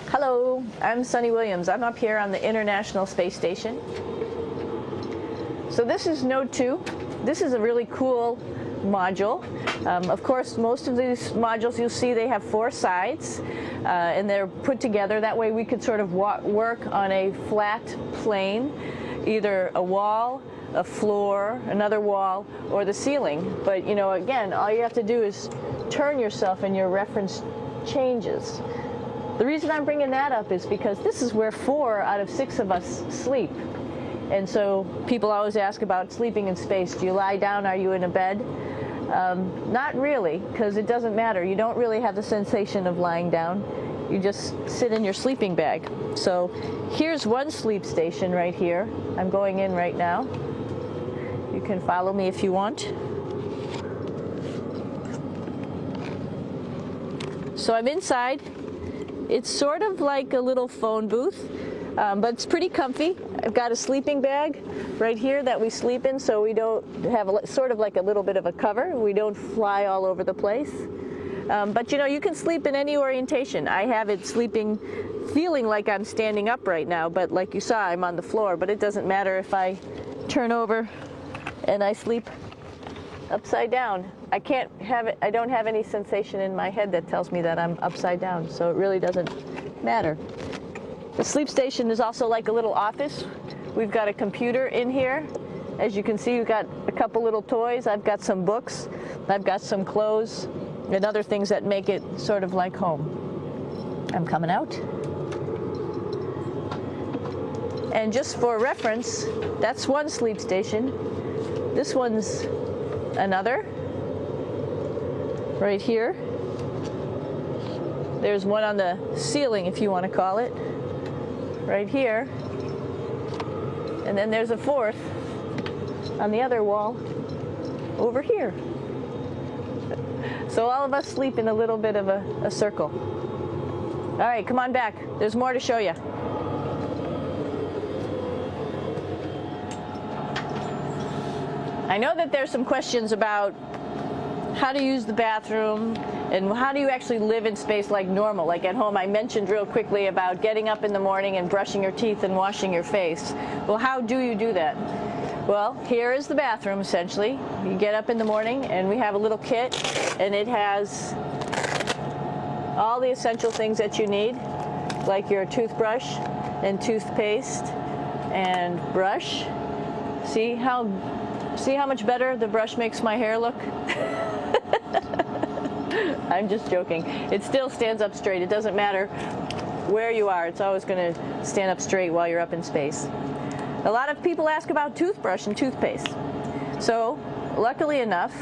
Hello, I'm Sunny Williams. I'm up here on the International Space Station. So this is Node 2. This is a really cool module. Of course, most of these modules you'll see they have 4 sides and they're put together. That way we could sort of work on a flat plane, either a wall, a floor, another wall, or the ceiling. But you know, again, all you have to do is turn yourself and your reference changes. The reason I'm bringing that up is because this is where 4 out of 6 of us sleep. And so people always ask about sleeping in space. Do you lie down? Are you in a bed? Not really, because it doesn't matter. You don't really have the sensation of lying down. You just sit in your sleeping bag. So here's one sleep station right here. I'm going in right now. You can follow me if you want. So I'm inside. It's sort of like a little phone booth, but it's pretty comfy. I've got a sleeping bag right here that we sleep in, so we don't have sort of like a little bit of a cover. We don't fly all over the place. But you know, you can sleep in any orientation. I have it sleeping, feeling like I'm standing up right now, but like you saw, I'm on the floor. But it doesn't matter if I turn over and I sleep upside down. I don't have any sensation in my head that tells me that I'm upside down, so it really doesn't matter. The sleep station is also like a little office. We've got a computer in here. As you can see, we've got a couple little toys. I've got some books. I've got some clothes and other things that make it sort of like home. I'm coming out. And just for reference, that's one sleep station. This one's another. Right here. There's one on the ceiling, if you want to call it. Right here. And then there's a 4th on the other wall over here. So all of us sleep in a little bit of a circle. All right, come on back. There's more to show you. I know that there's some questions about how to use the bathroom and how do you actually live in space like normal, like at home. I mentioned real quickly about getting up in the morning and brushing your teeth and washing your face. Well, how do you do that? Well, here is the bathroom essentially. You get up in the morning and we have a little kit and it has all the essential things that you need, like your toothbrush and toothpaste and brush. See how much better the brush makes my hair look? I'm just joking. It still stands up straight. It doesn't matter where you are. It's always going to stand up straight while you're up in space. A lot of people ask about toothbrush and toothpaste. So, luckily enough,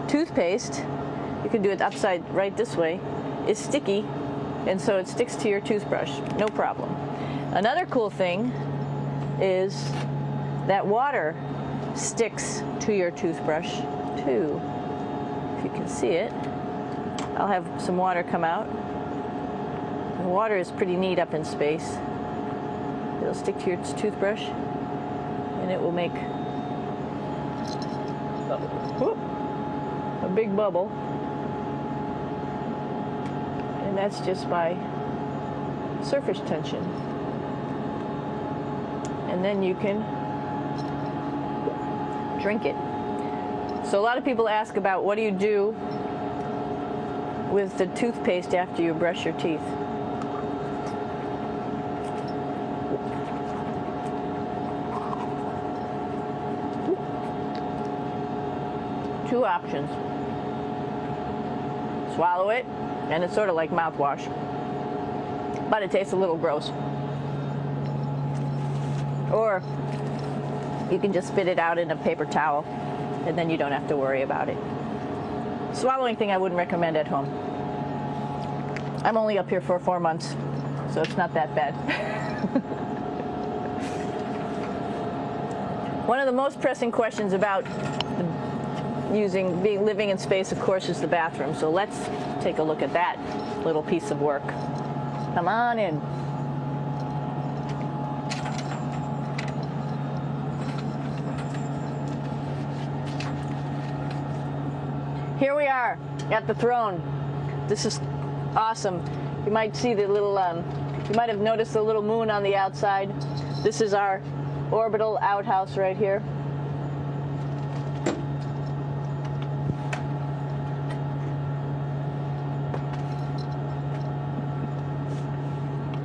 toothpaste, you can do it upside right this way, is sticky, and so it sticks to your toothbrush. No problem. Another cool thing is that water sticks to your toothbrush too. If you can see it, I'll have some water come out. The water is pretty neat up in space. It'll stick to your toothbrush and it will make a big bubble, and that's just by surface tension. And then you can drink it. So a lot of people ask about what do you do with the toothpaste after you brush your teeth. Two options. Swallow it, and it's sort of like mouthwash, but it tastes a little gross. Or you can just spit it out in a paper towel, and then you don't have to worry about it. Swallowing thing I wouldn't recommend at home. I'm only up here for 4 months, so it's not that bad. One of the most pressing questions about living in space, of course, is the bathroom. So let's take a look at that little piece of work. Come on in. Here we are at the throne. This is awesome. You might see the little, you might have noticed the little moon on the outside. This is our orbital outhouse right here.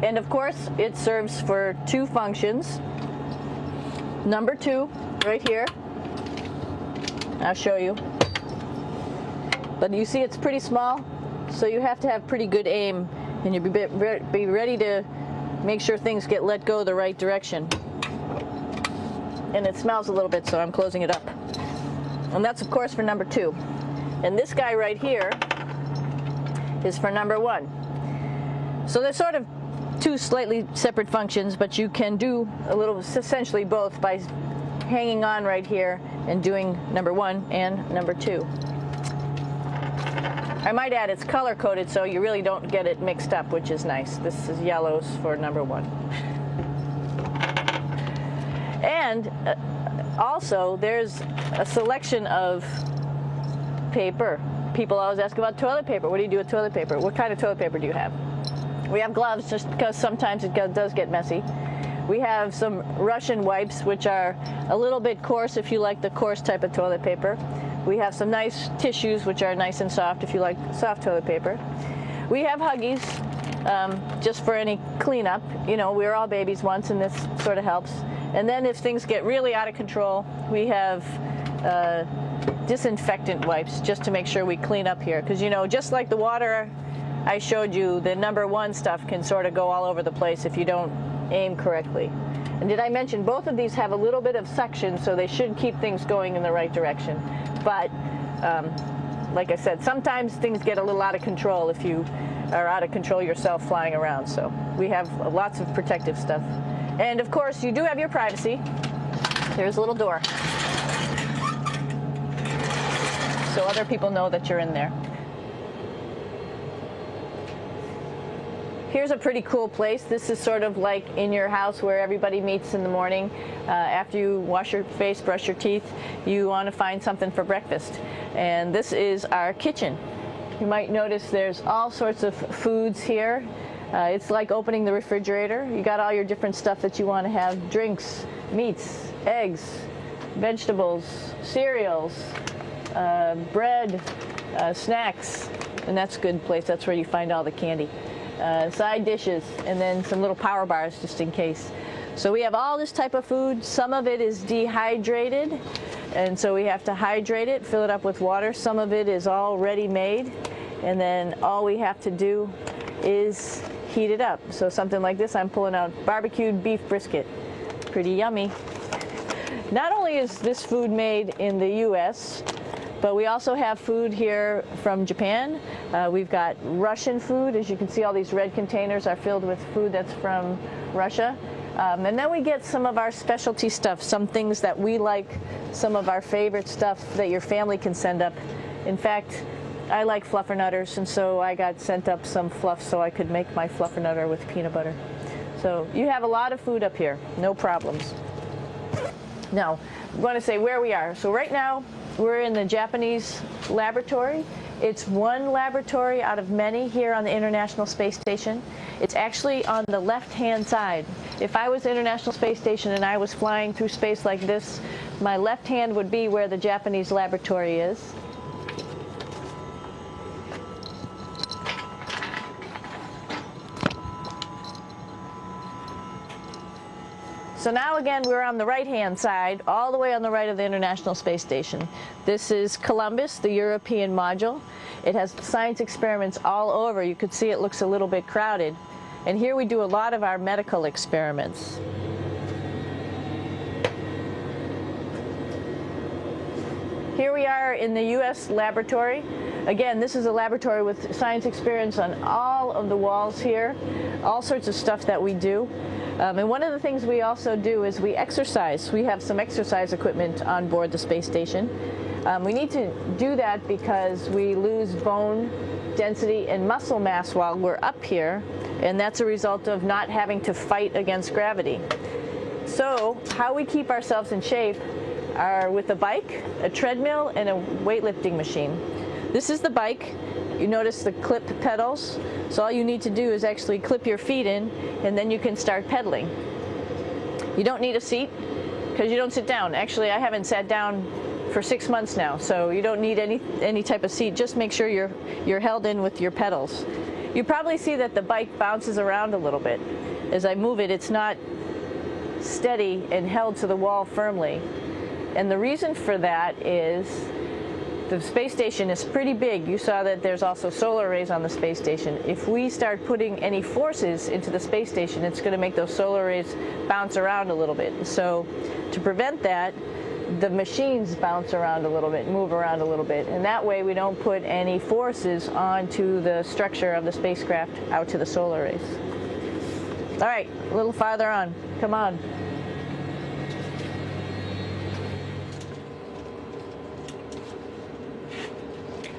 And of course, it serves for two functions. Number two, right here. I'll show you. But you see it's pretty small, so you have to have pretty good aim, and you be ready to make sure things get let go the right direction. And it smells a little bit, so I'm closing it up. And that's, of course, for number two. And this guy right here is for number one. So they're sort of two slightly separate functions, but you can do a little, essentially both, by hanging on right here and doing number one and number two. I might add it's color coded so you really don't get it mixed up, which is nice. This is yellows for number one. And also there's a selection of paper. People always ask about toilet paper. What do you do with toilet paper? What kind of toilet paper do you have? We have gloves just because sometimes it does get messy. We have some Russian wipes, which are a little bit coarse if you like the coarse type of toilet paper. We have some nice tissues, which are nice and soft if you like soft toilet paper. We have Huggies, just for any cleanup. You know, we were all babies once, and this sort of helps. And then if things get really out of control, we have disinfectant wipes, just to make sure we clean up here. Because, you know, just like the water I showed you, the number one stuff can sort of go all over the place if you don't aim correctly. And did I mention both of these have a little bit of suction, so they should keep things going in the right direction. But like I said, sometimes things get a little out of control if you are out of control yourself flying around. So we have lots of protective stuff. And of course, you do have your privacy. There's a little door, so other people know that you're in there. Here's a pretty cool place. This is sort of like in your house where everybody meets in the morning. After you wash your face, brush your teeth, you want to find something for breakfast. And this is our kitchen. You might notice there's all sorts of foods here. It's like opening the refrigerator. You got all your different stuff that you want to have: drinks, meats, eggs, vegetables, cereals, bread, snacks. And that's a good place. That's where you find all the candy. Side dishes, and then some little power bars just in case. So we have all this type of food. Some of it is dehydrated, and so we have to hydrate it, fill it up with water. Some of it is already made, and then all we have to do is heat it up. So something like this, I'm pulling out barbecued beef brisket. Pretty yummy. Not only is this food made in the US, but we also have food here from Japan. We've got Russian food. As you can see, all these red containers are filled with food that's from Russia. And then we get some of our specialty stuff, some things that we like, some of our favorite stuff that your family can send up. In fact, I like fluffernutters, and so I got sent up some fluff so I could make my fluffernutter with peanut butter. So you have a lot of food up here, no problems. Now, I'm going to say where we are. So right now, we're in the Japanese laboratory. It's one laboratory out of many here on the International Space Station. It's actually on the left-hand side. If I was International Space Station and I was flying through space like this, my left hand would be where the Japanese laboratory is. So now again, we're on the right-hand side, all the way on the right of the International Space Station. This is Columbus, the European module. It has science experiments all over. You could see it looks a little bit crowded. And here we do a lot of our medical experiments. Here we are in the U.S. laboratory. Again, this is a laboratory with science experiments on all of the walls here, all sorts of stuff that we do. And one of the things we also do is we exercise. We have some exercise equipment on board the space station. We need to do that because we lose bone density and muscle mass while we're up here, and that's a result of not having to fight against gravity. So how we keep ourselves in shape are with a bike, a treadmill, and a weightlifting machine. This is the bike. You notice the clip pedals? So all you need to do is actually clip your feet in, and then you can start pedaling. You don't need a seat because you don't sit down. Actually, I haven't sat down for 6 months now, so you don't need any type of seat. Just make sure you're held in with your pedals. You probably see that the bike bounces around a little bit. As I move it, it's not steady and held to the wall firmly. And the reason for that is the space station is pretty big. You saw that there's also solar arrays on the space station. If we start putting any forces into the space station, it's going to make those solar arrays bounce around a little bit. So to prevent that, the machines bounce around a little bit, move around a little bit, and that way we don't put any forces onto the structure of the spacecraft out to the solar arrays. All right, a little farther on. Come on.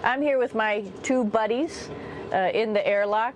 I'm here with my two buddies in the airlock.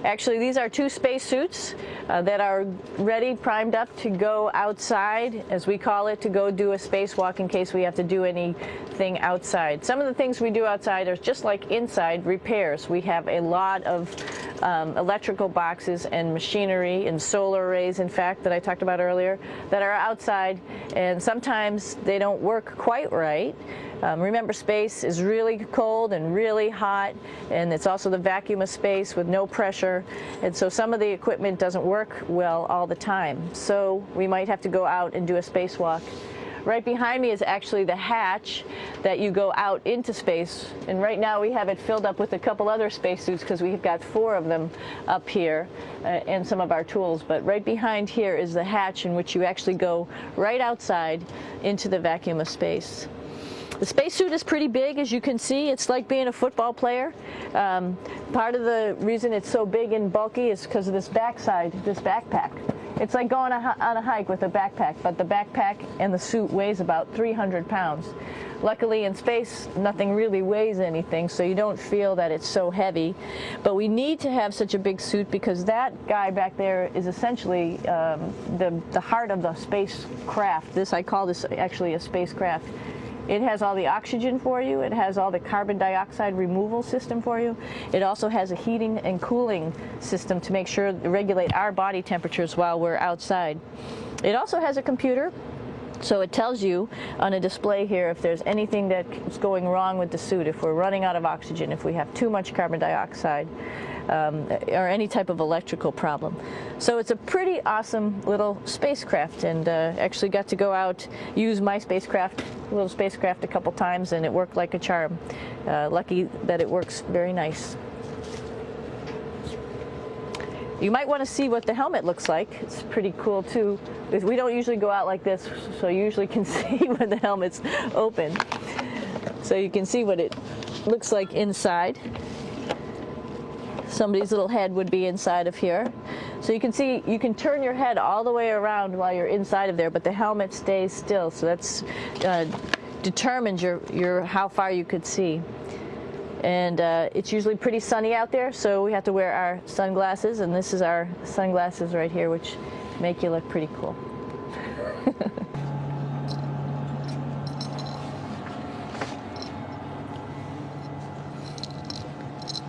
Actually, these are two spacesuits that are ready, primed up to go outside, as we call it, to go do a spacewalk in case we have to do anything outside. Some of the things we do outside are just like inside, repairs. We have a lot of electrical boxes and machinery and solar arrays, in fact, that I talked about earlier, that are outside, and sometimes they don't work quite right. Remember, space is really cold and really hot, and it's also the vacuum of space with no pressure, and so some of the equipment doesn't work well all the time. So we might have to go out and do a spacewalk. Right behind me is actually the hatch that you go out into space, and right now we have it filled up with a couple other spacesuits because we've got 4 of them up here and some of our tools. But right behind here is the hatch in which you actually go right outside into the vacuum of space. The spacesuit is pretty big, as you can see. It's like being a football player. Part of the reason it's so big and bulky is because of this backside, this backpack. It's like going on a hike with a backpack, but the backpack and the suit weighs about 300 pounds. Luckily, in space, nothing really weighs anything, so you don't feel that it's so heavy. But we need to have such a big suit because that guy back there is essentially the heart of the spacecraft. I call this actually a spacecraft. It has all the oxygen for you. It has all the carbon dioxide removal system for you. It also has a heating and cooling system to make sure to regulate our body temperatures while we're outside. It also has a computer, so it tells you on a display here if there's anything that's going wrong with the suit, if we're running out of oxygen, if we have too much carbon dioxide, or any type of electrical problem. So it's a pretty awesome little spacecraft, and actually got to go out, use my little spacecraft a couple times, and it worked like a charm. Lucky that it works very nice. You might want to see what the helmet looks like. It's pretty cool too. We don't usually go out like this, so you usually can see when the helmet's open. So you can see what it looks like inside. Somebody's little head would be inside of here. So you can see, you can turn your head all the way around while you're inside of there, but the helmet stays still. So that's determines your how far you could see. And it's usually pretty sunny out there, so we have to wear our sunglasses, and this is our sunglasses right here, which make you look pretty cool.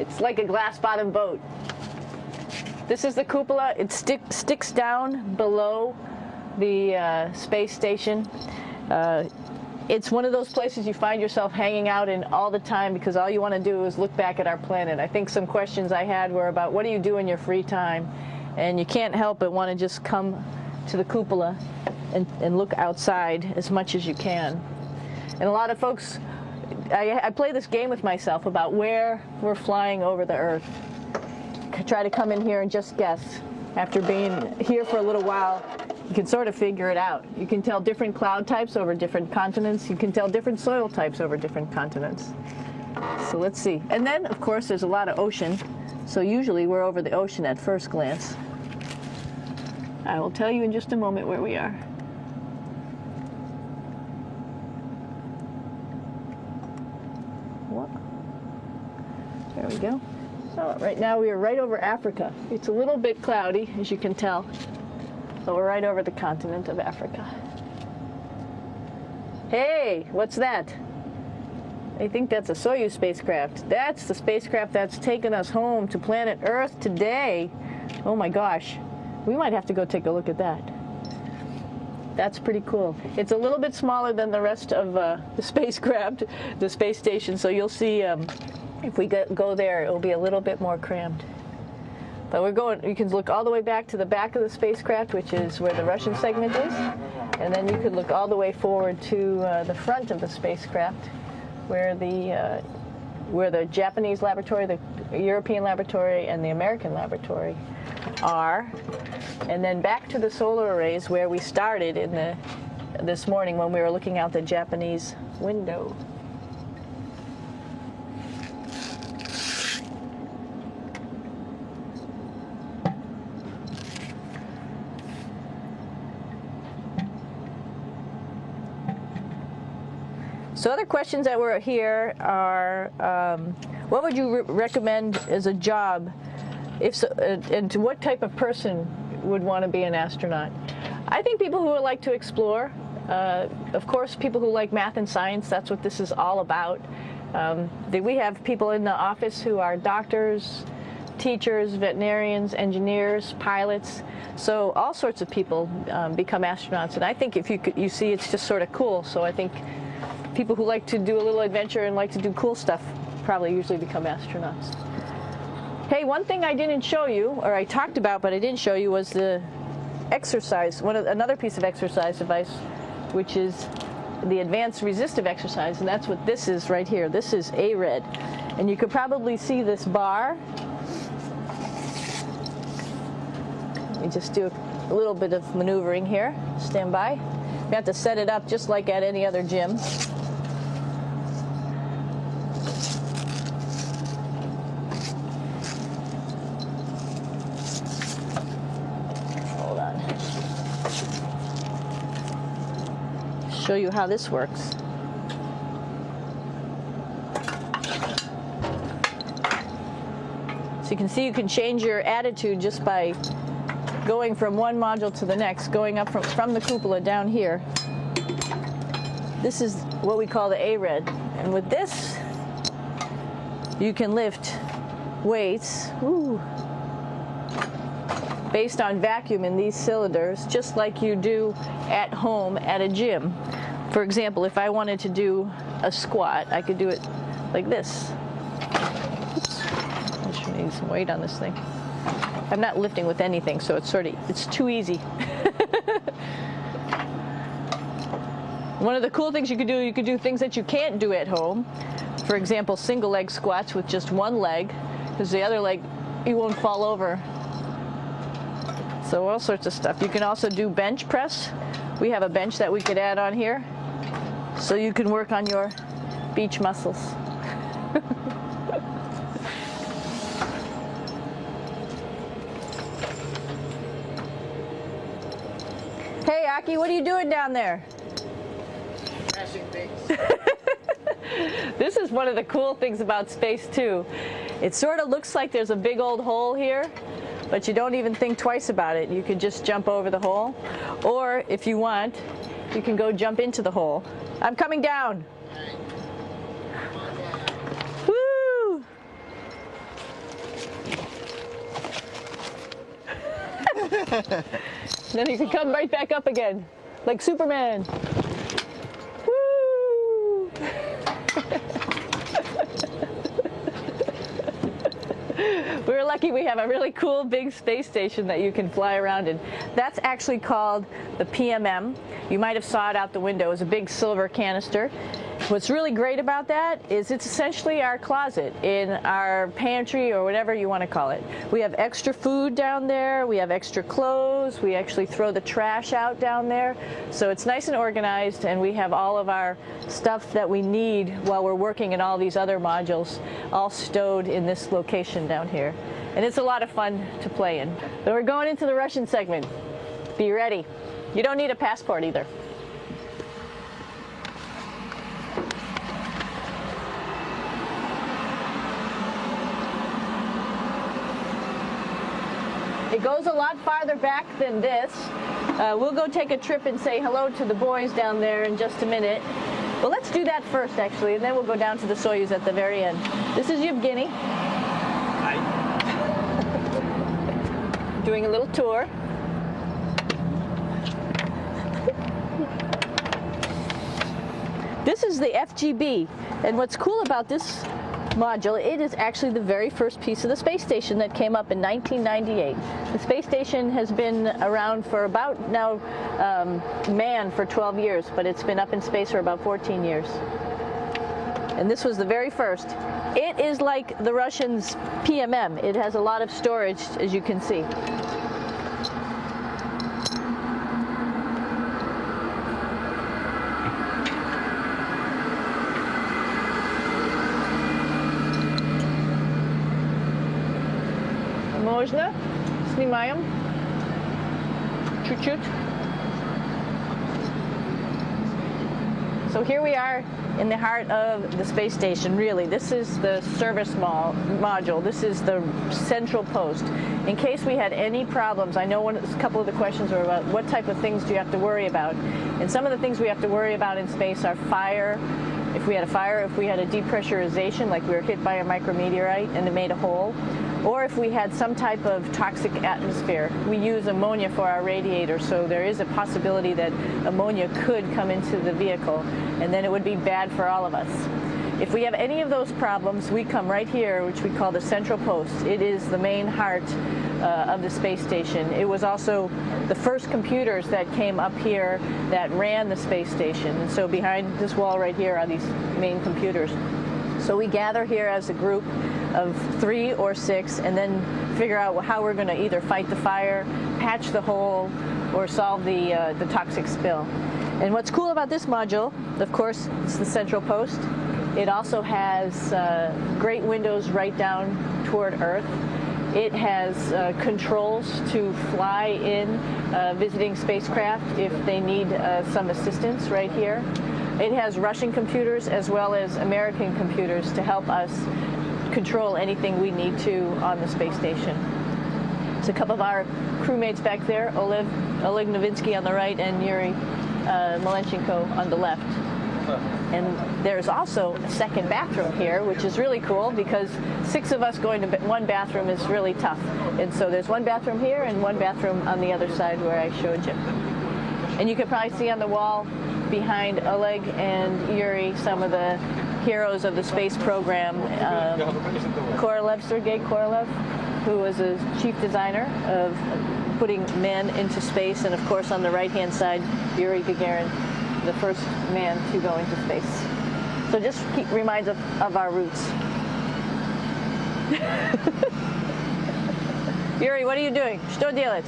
It's like a glass-bottom boat. This is the cupola. It sticks down below the space station. It's one of those places you find yourself hanging out in all the time because all you want to do is look back at our planet. I think some questions I had were about what do you do in your free time? And you can't help but want to just come to the cupola and look outside as much as you can. And a lot of folks, I play this game with myself about where we're flying over the Earth. Try to come in here and just guess. After being here for a little while, you can sort of figure it out. You can tell different cloud types over different continents. You can tell different soil types over different continents. So let's see. And then, of course, there's a lot of ocean. So usually we're over the ocean at first glance. I will tell you in just a moment where we are. There we go. So right now we are right over Africa. It's a little bit cloudy, as you can tell, but we're right over the continent of Africa. Hey, what's that? I think that's a Soyuz spacecraft. That's the spacecraft that's taken us home to planet Earth today. Oh my gosh. We might have to go take a look at that. That's pretty cool. It's a little bit smaller than the rest of the spacecraft, the space station, so you'll see if we go there, it'll be a little bit more crammed. But we're going, you can look all the way back to the back of the spacecraft, which is where the Russian segment is, and then you could look all the way forward to the front of the spacecraft, where the Japanese laboratory, the European laboratory, and the American laboratory are, and then back to the solar arrays where we started this morning when we were looking out the Japanese window. So other questions that were here are, what would you recommend as a job, if so, and to what type of person would want to be an astronaut? I think people who would like to explore, of course people who like math and science, that's what this is all about. We have people in the office who are doctors, teachers, veterinarians, engineers, pilots, so all sorts of people become astronauts, and I think if you see it's just sort of cool, so I think people who like to do a little adventure and like to do cool stuff probably usually become astronauts. Hey, one thing I didn't show you, or I talked about but I didn't show you, was the exercise, another piece of exercise device, which is the advanced resistive exercise, and that's what this is right here. This is ARED, and you could probably see this bar. Let me just do a little bit of maneuvering here. Stand by. You have to set it up just like at any other gym. Show you how this works. So you can see you can change your attitude just by going from one module to the next, going up from the cupola down here. This is what we call the ARED. And with this, you can lift weights based on vacuum in these cylinders, just like you do at home at a gym. For example, if I wanted to do a squat, I could do it like this. Oops. I should need some weight on this thing. I'm not lifting with anything, so it's too easy. One of the cool things you could do things that you can't do at home. For example, single leg squats with just one leg, because the other leg, you won't fall over. So all sorts of stuff. You can also do bench press. We have a bench that we could add on here, so you can work on your beach muscles. Hey Aki, what are you doing down there? Crashing things. This is one of the cool things about space too. It sort of looks like there's a big old hole here, but you don't even think twice about it. You can just jump over the hole, or if you want, you can go jump into the hole. I'm coming down. Woo! Then you can come right back up again, like Superman. Woo! We're lucky we have a really cool big space station that you can fly around in. That's actually called the PMM. You might have saw it out the window. It's a big silver canister. What's really great about that is it's essentially our closet in our pantry, or whatever you want to call it. We have extra food down there, we have extra clothes, we actually throw the trash out down there. So it's nice and organized, and we have all of our stuff that we need while we're working in all these other modules all stowed in this location down here. And it's a lot of fun to play in. So we're going into the Russian segment. Be ready. You don't need a passport either. It goes a lot farther back than this. We'll go take a trip and say hello to the boys down there in just a minute. Well, let's do that first, actually, and then we'll go down to the Soyuz at the very end. This is Yevgeny. Hi. Doing a little tour. This is the FGB, and what's cool about this module, it is actually the very first piece of the space station that came up in 1998. The space station has been around for about now manned for 12 years, but it's been up in space for about 14 years. And this was the very first. It is like the Russians' PMM. It has a lot of storage, as you can see. Можно? Снимаем. Чуть-чуть. So here we are in the heart of the space station, really. This is the service module. This is the central post. In case we had any problems, I know a couple of the questions were about what type of things do you have to worry about. And some of the things we have to worry about in space are fire. If we had a fire, if we had a depressurization, like we were hit by a micrometeorite and it made a hole, or if we had some type of toxic atmosphere. We use ammonia for our radiator, so there is a possibility that ammonia could come into the vehicle, and then it would be bad for all of us. If we have any of those problems, we come right here, which we call the central post. It is the main heart of the space station. It was also the first computers that came up here that ran the space station. And so behind this wall right here are these main computers. So we gather here as a group of 3 or 6 and then figure out how we're going to either fight the fire, patch the hole, or solve the toxic spill. And what's cool about this module, of course, it's the central post. It also has great windows right down toward Earth. It has controls to fly in visiting spacecraft if they need some assistance right here. It has Russian computers as well as American computers to help us control anything we need to on the space station. It's a couple of our crewmates back there, Oleg Novinsky on the right and Yuri Malenchenko on the left. And there's also a second bathroom here, which is really cool because 6 of us going to one bathroom is really tough. And so there's one bathroom here and one bathroom on the other side where I showed you. And you can probably see on the wall behind Oleg and Yuri some of the heroes of the space program. Korolev, Sergei Korolev, who was a chief designer of putting men into space. And of course on the right-hand side, Yuri Gagarin, the first man to go into space. So just reminds us of our roots. Yuri, what are you doing? Что делать?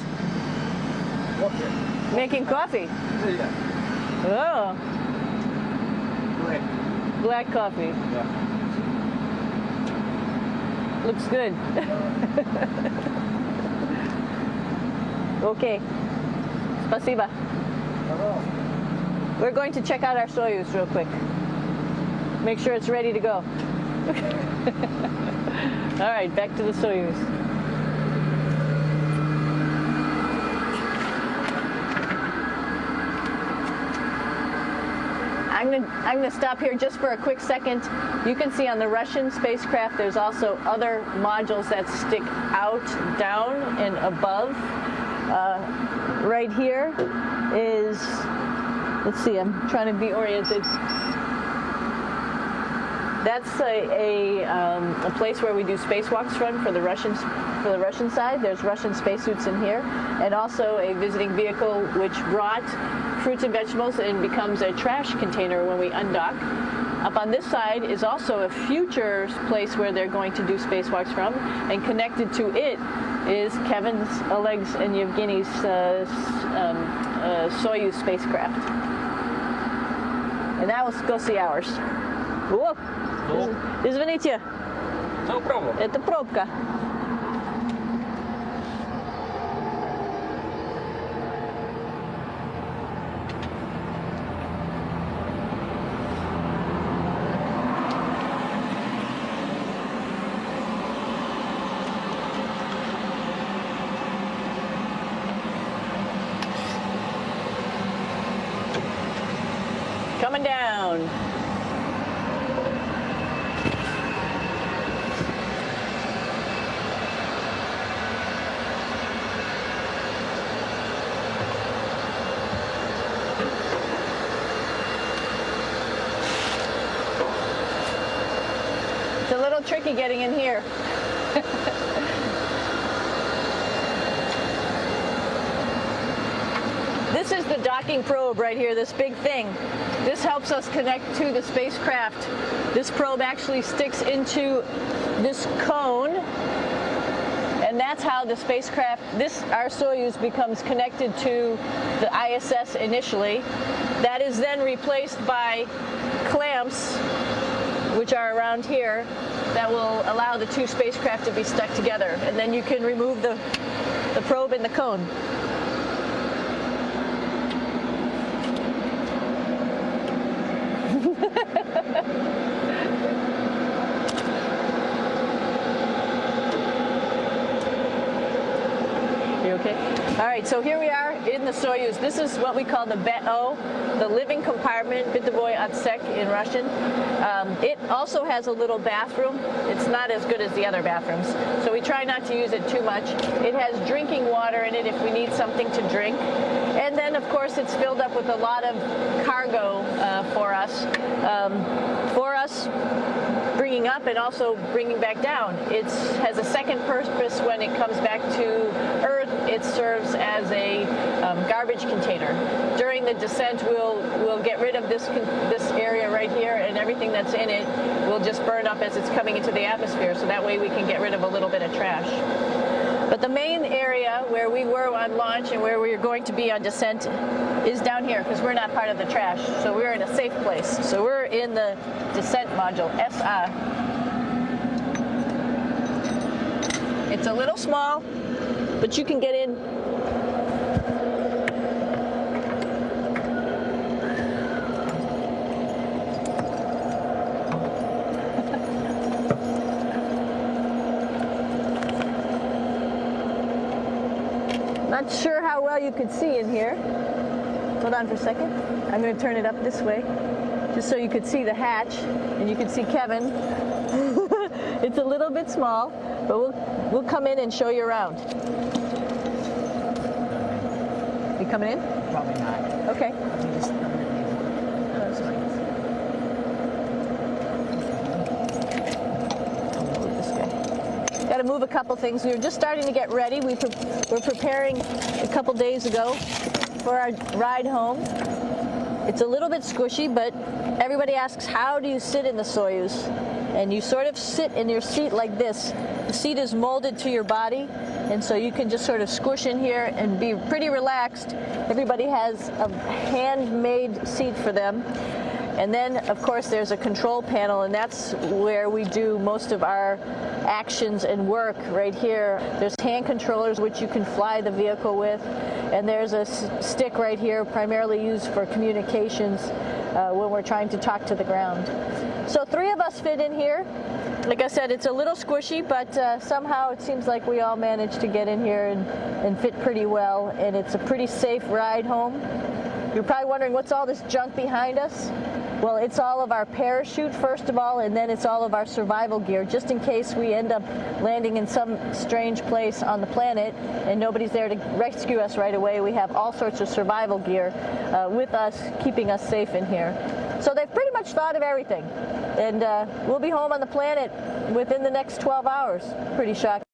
Making coffee. Oh. Black coffee. Yeah. Looks good. Okay. Спасибо. We're going to check out our Soyuz real quick. Make sure it's ready to go. All right, back to the Soyuz. I'm going to stop here just for a quick second. You can see on the Russian spacecraft there's also other modules that stick out, down, and above. Right here is, let's see, I'm trying to be oriented. That's a place where we do spacewalks from for the Russian side. There's Russian spacesuits in here, and also a visiting vehicle which brought fruits and vegetables and becomes a trash container when we undock. Up on this side is also a future place where they're going to do spacewalks from, and connected to it is Kevin's, Oleg's, and Yevgeny's Soyuz spacecraft. And now let's go see ours. Whoa. Извините. No problem. Это пробка. Coming down. little tricky getting in here. This is the docking probe right here, this big thing. This helps us connect to the spacecraft. This probe actually sticks into this cone, and that's how the spacecraft, our Soyuz, becomes connected to the ISS initially. That is then replaced by clamps, which are around here, that will allow the two spacecraft to be stuck together. And then you can remove the probe and the cone. You okay? All right, so here we are in the Soyuz. This is what we call the BEO, the living compartment, Bytovoy Otsek in Russian. It also has a little bathroom. It's not as good as the other bathrooms, so we try not to use it too much. It has drinking water in it if we need something to drink. And then, of course, it's filled up with a lot of cargo for us. Bringing up and also bringing back down. It has a second purpose when it comes back to Earth. It serves as a garbage container. During the descent, we'll get rid of this area right here, and everything that's in it will just burn up as it's coming into the atmosphere, so that way we can get rid of a little bit of trash. But the main area where we were on launch and where we're going to be on descent is down here, because we're not part of the trash. So we're in a safe place. So we're in the descent module, SA. It's a little small, but you can get in. Not sure how well you could see in here. Hold on for a second. I'm going to turn it up this way, just so you could see the hatch and you could see Kevin. It's a little bit small, but we'll come in and show you around. You coming in? Probably not. Okay. Got to move a couple things. We were just starting to get ready. We're preparing a couple days ago for our ride home. It's a little bit squishy, but everybody asks, how do you sit in the Soyuz? And you sort of sit in your seat like this. The seat is molded to your body, and so you can just sort of squish in here and be pretty relaxed. Everybody has a handmade seat for them. And then, of course, there's a control panel, and that's where we do most of our actions and work right here. There's hand controllers which you can fly the vehicle with, and there's a stick right here primarily used for communications when we're trying to talk to the ground. So 3 of us fit in here. Like I said, it's a little squishy, but somehow it seems like we all managed to get in here and fit pretty well, and it's a pretty safe ride home. You're probably wondering, what's all this junk behind us? Well, it's all of our parachute, first of all, and then it's all of our survival gear, just in case we end up landing in some strange place on the planet and nobody's there to rescue us right away. We have all sorts of survival gear with us, keeping us safe in here. So they've pretty much thought of everything. And we'll be home on the planet within the next 12 hours. Pretty shocking.